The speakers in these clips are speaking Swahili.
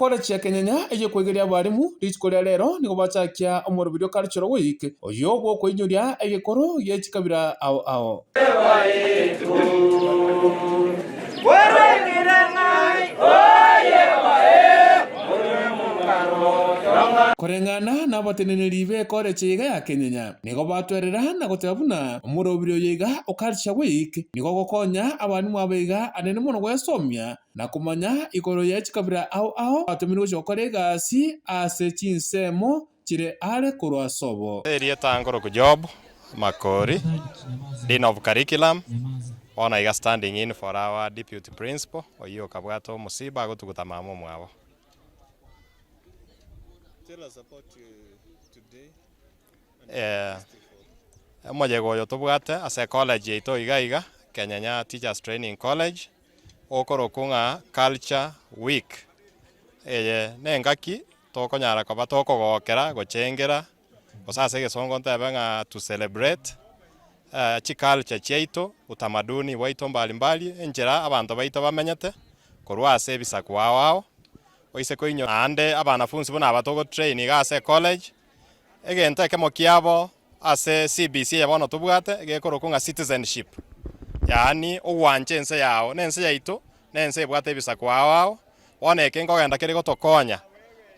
college ya Kenyenya ije kwegeria abarimu rituko rero nigo bachakia omorobiro cultural week oyo gwo kwinyuria egekoro yechikabira ao korengana n'abateneneri be college yiga ya Kenyenya nigo batwerera na gotebuna omurobiro yiga o culture week nigo gokonya abarimu abeiga anene muno gwesomia na kumanya igoro yechikabira ao atumirwo chokore gasi ase chinsemo chire are korwa sobo area tangoro ku job makori dean of curriculum ona iga standing in for our deputy principal oyo kabwato musiba gotuguta mamo mwabo. Tell us about today. Moje goyo tubwate ase college yeito iga Kenyenya Teachers Training College okoro kunga culture week nengaki tokonyara koba tokogokera gochengera osase gesongo ntabenga to celebrate chi culture cheito utamaduni waito mbalimbali enjera abantu baito bamenyete korwa ase bisaku wao oise koinyo ande abanafunzi bona abatogo train gase college egente kemo kiabo ase CBC yabono tubwate egekoro kunga citizenship yani ogwanje ense yao nense yaito nense bwate bisaku wao oneke ngogenda kiri gotokonya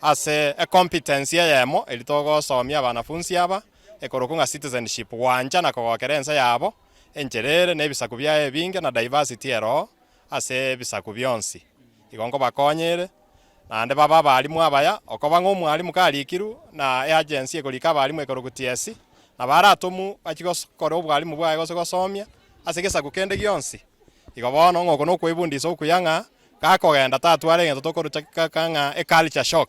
ase a competence yemo elitogo somia abanafunzi aba ekoro kunga citizenship wanja na kogokera ense yabo encherere nebisaku byae binge na diversity ero ase bisaku byonsi igongo bakonyere nande baba balimu abaya okoba ng'omwalimu kalikiru na agency ekolika abalimu ekoro kutiesi na baratomu bakigokora obwalimu bwae gosomia ase gesaku kende gionsi igobono ng'oko no kwebundisa okuyanga kakogenda tatware ngento tokorucha kanga e culture shock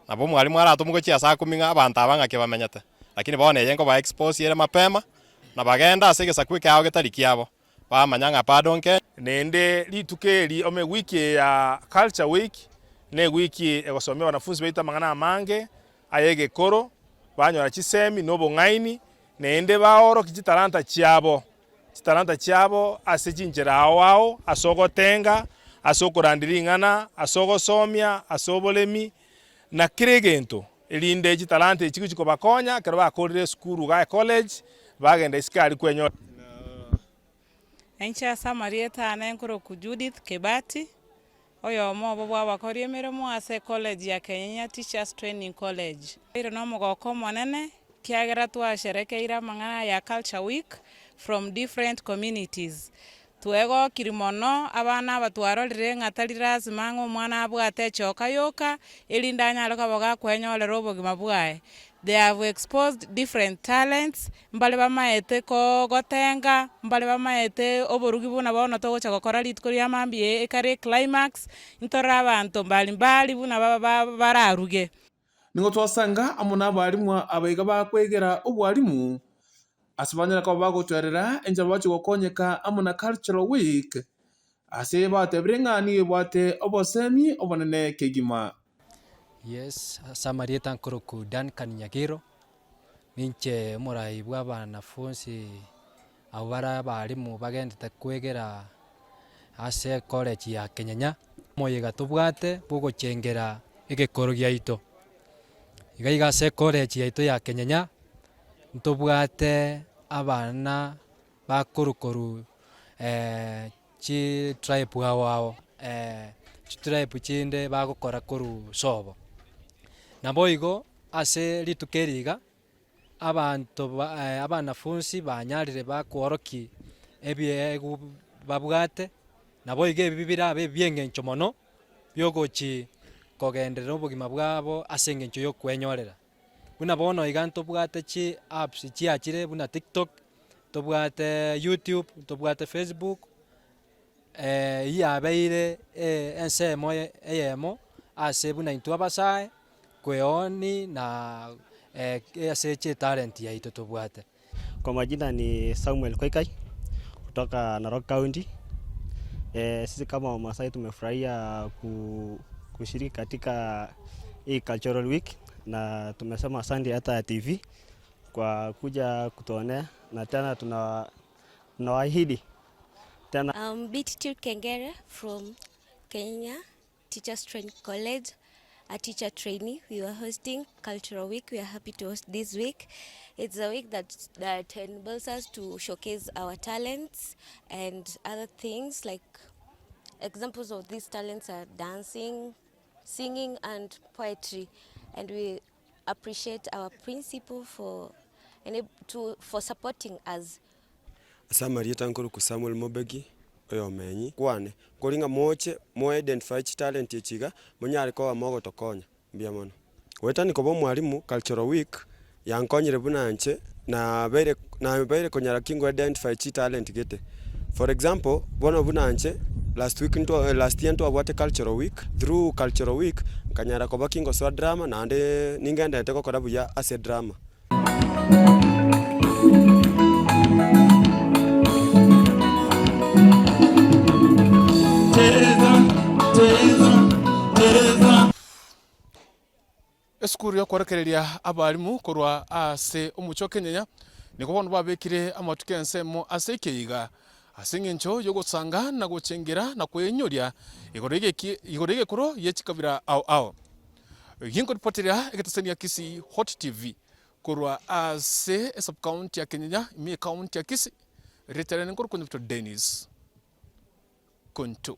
nabo mwalimu aratomu gochia saa 10 abantu abanga kibamenyete lakini bone yengo ba expose yere mapema na bagenda ase gesaku kyao getariki yabo bamanyanga pardonke Nende litukeli ome wiki ya culture week ne wiki egosomia wanafunzi baita mangana amange ayege koro banyora chisemi nobo ngaini nende baoro kichitalanta chiabo ase chinjera ao asogotenga asokorandiringana asogosomia asobolemi na kiregento elinde chitalanta ichiko bakonya kero bakorire skuru ga college bagenda iskali kwenyo. Encha Samarieta anenkoro ku Judith Kebati oyo mobo bwabakori emirimo ase college ya Kenyenya Teachers Training College. Iro no mogoko monene kiagera twasherekeira mangana ya culture week from different communities. Tuego kirimono abana batwarorire ngatarira zimango omwana abwate choka yoka elinda nyaloka boga kwenyolera obogima bwae. They have exposed different talents mbale bamaete ko gotenga mbale bamaete oborugi buna bono togocha gokora litko lya mambi ekare climax intora abantu mbali buna bararuge ningo twasanga amuna abarimu abaiga bakwegera obwarimu asibanyira ko bagotwerera enja bachi gokonyeka amuna cultural week ase batebire ng'ani bwate obosemi obonene kegima. Yes, Samarieta nkoroku Dan Kanyagiro ninche murai bwa banafunzi abara balimu bagendete kwegera ase college ya Kenyenya moyega tubwate bugochengera egekoro gyaito iga ase college yaito ya Kenyenya ntubwate abana bakorukoru chi tribe wao chi tribe chinde bagokora koru sobo naboigo ase litukeriga abantu abanafunzi banyarire bakworoki ebyegu babwate naboiga ebibira byengencho mono byogochi kogenderera obogima bwabo ase engencho yokwenyorera buna bono iga ntobwate chi apps chiachire buna TikTok tobwate YouTube tobwate Facebook yabeire ensemo eyemo ase buna intu abasae kweoni na ase che talent yaito tobwate. Kwa majina ni Samuel Koikai kutoka Narok County. Sisi kama Wamasai tumefurahia kushiriki katika hii cultural week na tumesema asante hata TV kwa kuja kutuonea na tena tunawaahidi tena. BTT Kengere from Kenyenya Teachers Training College. a teacher trainee. We were hosting Cultural Week. We are happy to host this week. It's a week that enables us to showcase our talents and other things. Like examples of these talents are dancing, singing, and poetry. And we appreciate our principal for supporting us. Samarieta nkuru ku Samuel Mobegi oyomenyi kwane kuringa moche mo identify talent yechiga munyari ko amogo tokonya mbia mono wetani ko mwalimu cultural week yankonyire bunanche na beire konyara kingo identify talent gete. For example bono bunanche last year into what cultural week. Through cultural week kanyara ko bakingo so drama na ande ningenda teko korabu ya ase drama. Esukuru yokwerekereria abarimu korwa ase omucho Kenyenya niko bono babekire amatuke ensemo ase ikeiga ase ng'encho yogosanga na gochengera na kwenyoria igorege koro yechikabira ao yingo ripoteria egetesenia Kisii Hot TV korwa ase sub county ya Kenyenya imi county ya Kisii reterene nkoro kunipto Dennis Konto.